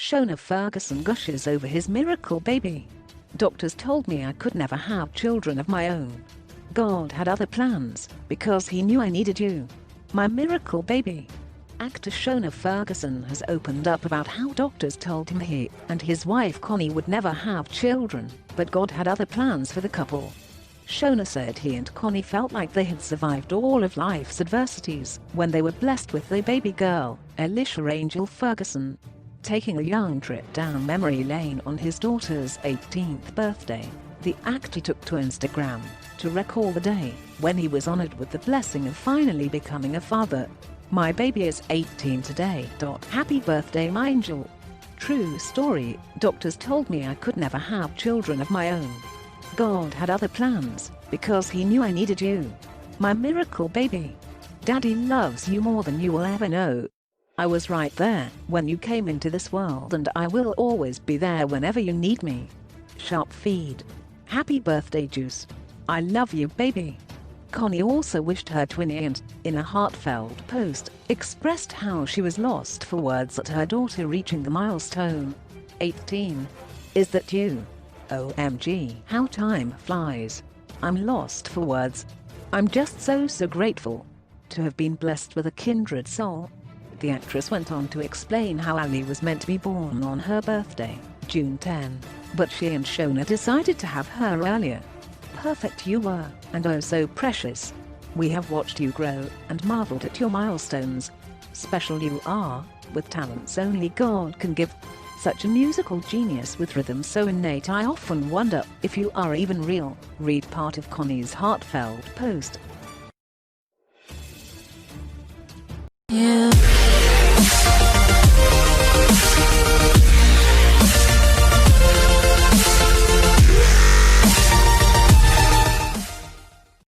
Shona Ferguson gushes over his miracle baby. Doctors told me I could never have children of my own. God had other plans, because he knew I needed you. My miracle baby. Actor Shona Ferguson has opened up about how doctors told him he and his wife Connie would never have children, but God had other plans for the couple. Shona said he and Connie felt like they had survived all of life's adversities when they were blessed with their baby girl, Alicia Angel Ferguson. Taking a young trip down memory lane on his daughter's 18th birthday, the actor took to Instagram to recall the day when he was honored with the blessing of finally becoming a father. My baby is 18 today. Happy birthday, my angel. True story, doctors told me I could never have children of my own. God had other plans, because he knew I needed you. My miracle baby. Daddy loves you more than you will ever know. I was right there when you came into this world and I will always be there whenever you need me. Sharp feed. Happy birthday, Juice. I love you, baby. Connie also wished her twinnie and, in a heartfelt post, expressed how she was lost for words at her daughter reaching the milestone. 18. Is that you? OMG, how time flies. I'm lost for words. I'm just so grateful to have been blessed with a kindred soul. The actress went on to explain how Ali was meant to be born on her birthday, June 10, but she and Shona decided to have her earlier. Perfect you were, and oh so precious. We have watched you grow and marveled at your milestones. Special you are, with talents only God can give. Such a musical genius with rhythm so innate I often wonder if you are even real. Read part of Connie's heartfelt post. Yeah.